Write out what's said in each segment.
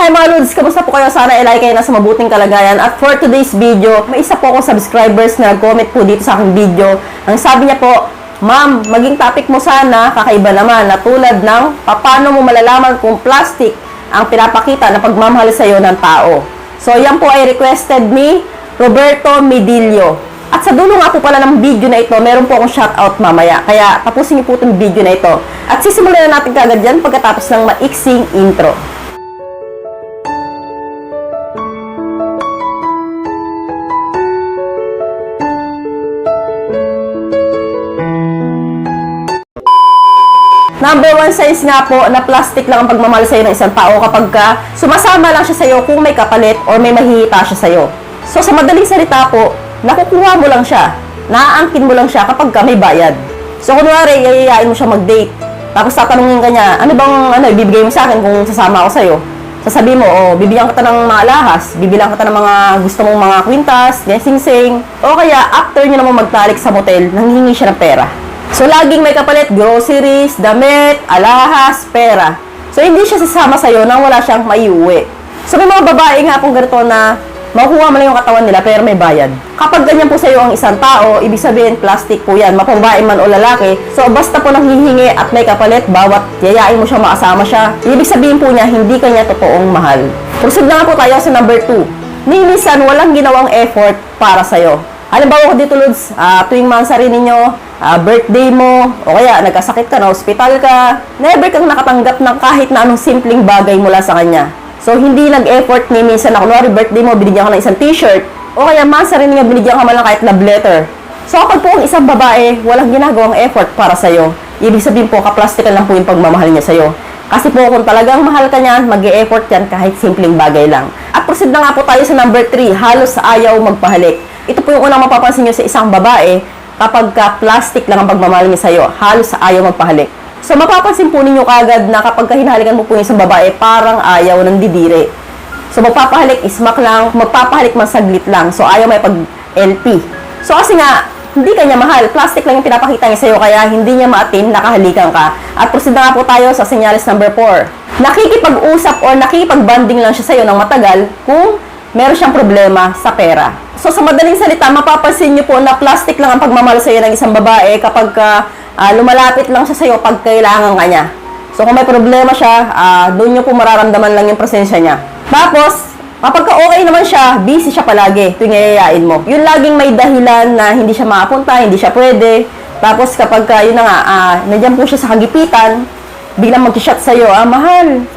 Hi mga Lods! Kamusta po kayo? Sana like kayo nasa mabuting kalagayan. At for today's video, may isa po akong subscribers na nag-comment po dito sa aking video. Ang sabi niya po, Ma'am, maging topic mo sana, kakaiba naman, na tulad ng paano mo malalaman kung plastic ang pinapakita na pagmamahal sa iyo ng tao. So yan po ay requested ni Roberto Medillo. At sa dulo nga po pala ng video na ito, meron po akong shoutout mamaya. Kaya tapusin niyo po itong video na ito. At sisimulan na natin kagad yan pagkatapos ng maiksing intro. Number 1 size nga po na plastic lang ang pagmamahal sa'yo ng isang tao kapag sumasama lang siya sa'yo kung may kapalit or may mahihita siya sa'yo. So sa madaling salita po, nakukuha mo lang siya, naaangkin mo lang siya kapag may bayad. So kunwari, yayayain mo siya mag-date, tapos tatanungin ka niya, ano bang ibibigay mo sa akin kung sasama ako sa'yo? Sasabihin mo, bibigyan kita ng mga alahas, bibilang kita ng mga gusto mong mga kwintas, sing-sing, o kaya after nyo naman magtalik sa motel, nanghihingi siya ng pera. So, laging may kapalit, groceries, damit, alahas, pera. So, hindi siya sasama sa'yo nang wala siyang maiuwi. So, may mga babae nga pong ganito na makukuha mo lang yung katawan nila pero may bayad. Kapag ganyan po sa'yo ang isang tao, ibig sabihin plastic po yan, mapababae man o lalaki. So, basta po nanghihingi at may kapalit, bawat yayain mo siya, makasama siya, ibig sabihin po niya, hindi kanya totoong mahal. Proceed na nga po tayo sa number 2. Minsan, walang ginawang effort para sa'yo. Halimbawa ko dito, Lods, tuwing mansari ninyo, birthday mo, o kaya nagkasakit ka na, hospital ka, never kang nakatanggap ng kahit na anong simpleng bagay mula sa kanya. So, hindi nag-effort ni minsan na kunwari birthday mo, binigyan ka ng isang t-shirt, o kaya mansari niya, binigyan ka man lang kahit love letter. So, kapag po ang isang babae, walang ginagawang effort para sa'yo, ibig sabihin po, kaplastikan lang po yung pagmamahal niya sa'yo. Kasi po, kung talagang mahal ka niyan, mag-e-effort yan kahit simpleng bagay lang. At proceed na nga po tayo sa number 3, halos ayaw magpahalik. Ito po yung unang mapapansin nyo sa isang babae kapag plastic lang ang pagmamahal niya sa'yo, halos ayaw magpahalik. So, mapapansin po ninyo kagad na kapag hinahalikan mo po yung isang babae, parang ayaw ng didiri. So, magpapahalik, ismak lang, magpapahalik man saglit lang. So, ayaw may pag-LP. So, kasi nga, hindi kanya mahal. Plastic lang yung pinapakita niya sa'yo, kaya hindi niya maatin, nakahalikan ka. At proceed na nga po tayo sa senyales number 4. Nakikipag-usap o nakikipag-bonding lang siya sa'yo ng matagal kung meron siyang problema sa pera. So, sa madaling salita, mapapansin niyo po na plastic lang ang pagmamahal sa'yo ng isang babae kapag lumalapit lang siya sa'yo pag kailangan ka niya. So, kung may problema siya, doon niyo po mararamdaman lang yung presensya niya. Tapos, kapag okay naman siya, busy siya palagi tuwing yayayain mo. Yung laging may dahilan na hindi siya makapunta, hindi siya pwede. Tapos, kapag yun na nga, nandiyan po siya sa kagipitan, biglang mag-shot sa'yo, mahal.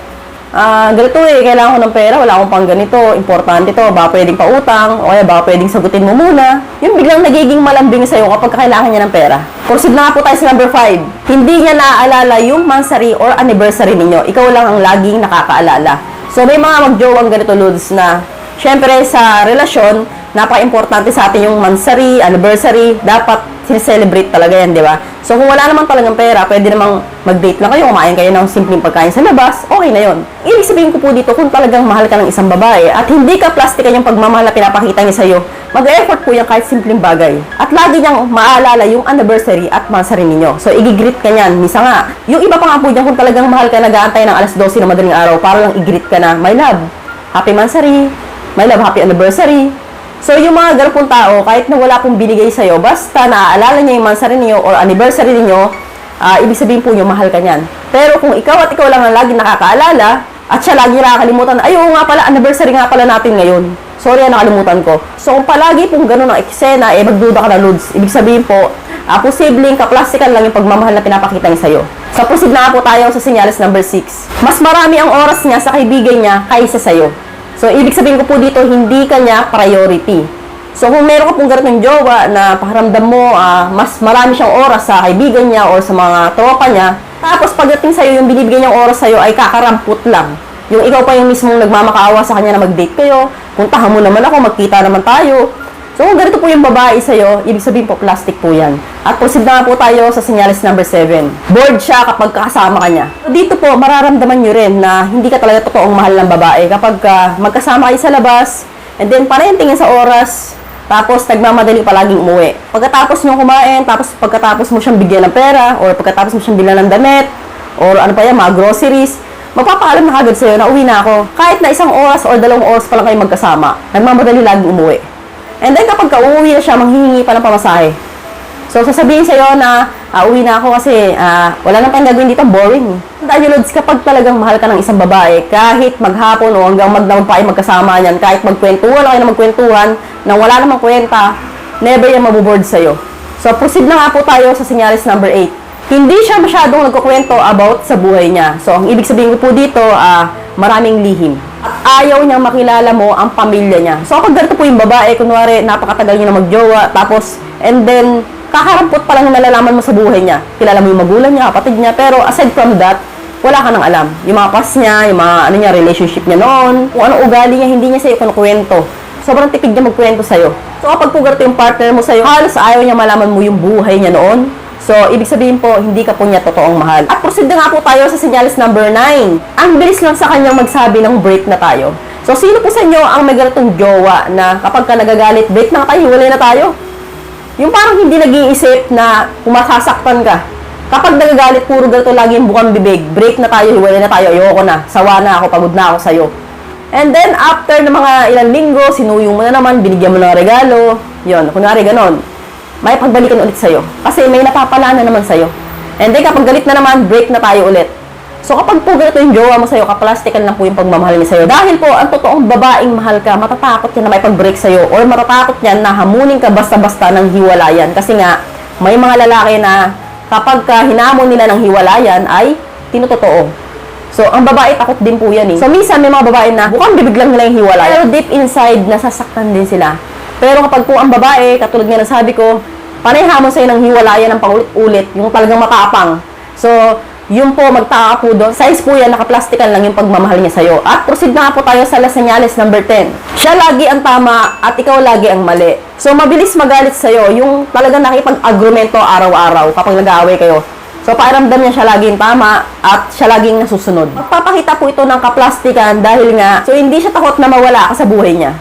Ganito kailangan ko ng pera, wala akong pang ganito, importante to, baka pwedeng pautang, o kaya baka pwedeng sagutin mo muna. Yung biglang nagiging malambing sa'yo kapag kailangan niya ng pera. Proceed na nga po tayo sa number 5. Hindi niya naaalala yung mansari or anniversary ninyo. Ikaw lang ang laging nakakaalala. So, may mga magjowang ganito, Lods, na syempre sa relasyon, napaka-importante sa atin yung mansari, anniversary, dapat sineselebrate talaga yan, di ba? So, kung wala naman talagang pera, pwede namang mag-date lang kayo, kumain kayo ng simpleng pagkain sa labas, okay na yun. Ibig sabihin ko po dito, kung talagang mahal ka ng isang babae at hindi ka plastikan yung pagmamahal na pinapakita niya sa'yo, mag-effort po yan kahit simpleng bagay. At lagi niyang maalala yung anniversary at mansari ninyo. So, i-greet ka niyan. Misa nga, yung iba pa nga po dyan, kung talagang mahal ka, nag-aantay ng alas 12 ng madaling araw para lang i-greet ka na, my love, happy mansari, my love, happy anniversary. So, yung mga ganun pong tao, kahit na wala pong binigay sa'yo, basta naaalala niya yung mansari niyo or anniversary niyo, ibig sabihin po niyo, mahal ka niyan. Pero kung ikaw at ikaw lang ang lagi nakakaalala, at siya lagi nakakalimutan, ay, oo nga pala, anniversary nga pala natin ngayon. Sorry, nakalimutan ko. So, kung palagi pong ganun ang eksena, magduda ka na, Lods. Ibig sabihin po, posibleng kaplastikan lang yung pagmamahal na pinapakita niya sa'yo. So, proceed na po tayo sa senyales number 6. Mas marami ang oras niya sa kaibigan niya kaysa sa'yo. So, ibig sabihin ko po dito, hindi kanya priority. So, kung meron ka pong ganitong jowa na pakiramdam mo, mas marami siyang oras sa kaibigan niya or sa mga tropa niya, tapos pagdating sa'yo, yung binibigyan niyang oras sa'yo ay kakaramput lang. Yung ikaw pa yung mismong nagmamakaawa sa kanya na mag-date kayo, puntahan mo naman ako, magkita naman tayo. So, kung ganito po yung babae sa'yo, ibig sabihin po, plastic po yan. At proceed na po tayo sa senyales number 7. Bored siya kapag kasama ka niya. So, dito po, mararamdaman nyo rin na hindi ka talaga totoong mahal ng babae. Kapag magkasama kayo sa labas, and then panay tingin sa oras, tapos nagmamadali palaging umuwi. Pagkatapos nyo kumain, tapos pagkatapos mo siyang bigyan ng pera, or pagkatapos mo siyang bilan ng damit, or ano pa yan, mga groceries, magpapaalam na kagad sa'yo na uwi na ako. Kahit na 1 oras or 2 oras pa lang kayo magkasama, nagmamadali laging umuwi. And then kapag uuwi na siya, manghihingi pa ng pamasahe. So, sasabihin sa'yo na, uwi na ako kasi wala nang tayong gagawin dito, boring. Tandaan nyo, Lods, kapag talagang mahal ka ng isang babae, kahit maghapon o hanggang magdamag pa kayo magkasama niyan, kahit magkwentuhan o kayo na magkwentuhan, nang wala namang kwenta, never yan mabuboard sa'yo. So, proceed na nga po tayo sa senyales number 8. Hindi siya masyadong nagkukwento about sa buhay niya. So, ang ibig sabihin ko po dito, maraming lihim. At ayaw niyang makilala mo ang pamilya niya. So, kapag ganito po yung babae, kunwari, napakatagal niya na magjowa, tapos, and then, kakarampot pa lang yung nalalaman mo sa buhay niya. Kilala mo yung magulang niya, kapatid niya, pero aside from that, wala ka nang alam. Yung mga past niya, yung mga relationship niya noon, kung anong ugali niya, hindi niya sa'yo kinukwento. Sobrang tipid niya magkwento sa'yo. So, kapag po ganito yung partner mo sa'yo, halos ayaw niya malaman mo yung buhay niya noon. So, ibig sabihin po, hindi ka po niya totoong mahal. At proceed na nga po tayo sa senyales number 9. Ang bilis lang sa kanyang magsabi ng break na tayo. So, sino po sa inyo ang may ganitong jowa na kapag ka nagagalit, break na tayo, hiwalay na tayo? Yung parang hindi nag-iisip na kumasasaktan ka. Kapag nagagalit, puro ganito lagi yung bukang bibig, break na tayo, hiwalay na tayo, ayoko na, sawa na ako, pagod na ako sa'yo. And then, after ng mga ilang linggo, sinuyong mo na naman, binigyan mo ng regalo, yun, kunwari ganon. May pagbalikan ulit sa'yo. Kasi may napapala na naman sa'yo. And then, kapag galit na naman, break na tayo ulit. So, kapag po ganito yung jowa mo sa'yo, kaplastikan lang po yung pagmamahal niya sa'yo. Dahil po, ang totoong babaeng mahal ka, matatakot yan na may pag-break sa'yo. Or matatakot yan na hamunin ka basta-basta ng hiwalayan. Kasi nga, may mga lalaki na kapag hinamon nila ng hiwalayan, ay tinutotoo. So, ang babae, takot din po yan eh. So, minsan may mga babae na bukang bibig lang nila yung hiwalay. Pero deep inside, nasasaktan din sila. Pero kapag po ang babae, katulad nga nasabi ko, panay hamon sa'yo ng hiwalayan ng paulit-ulit, yung talagang matapang. So, yun po, magtaka po doon. Size po yan, nakaplastikan lang yung pagmamahal niya sa'yo. At proceed na po tayo sa senyales number 10. Siya lagi ang tama at ikaw lagi ang mali. So, mabilis magalit sa'yo, yung talagang nakipag-agrumento araw-araw kapag nag-aaway kayo. So, pakiramdam niya siya laging tama at siya laging nasusunod. Magpapakita po ito ng kaplastikan dahil nga, so hindi siya takot na mawala ka sa buhay niya.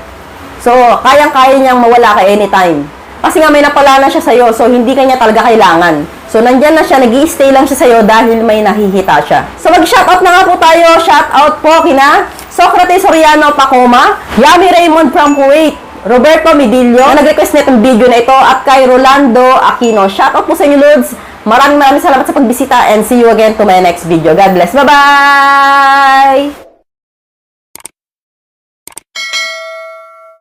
So, kayang-kaya niyang mawala ka anytime. Kasi nga may napala na siya sa'yo, so hindi ka niya talaga kailangan. So, nandyan na siya, nag-i-stay lang siya sa'yo dahil may nahihita siya. So, mag-shoutout na nga po tayo. Shoutout po kina Socrates Soriano Pacoma, Yami Raymond from Kuwait, Roberto Midillo, na nag-request na itong video na ito, at kay Rolando Aquino. Shoutout po sa inyo, Lods. Maraming salamat sa pagbisita and see you again to my next video. God bless. Bye-bye!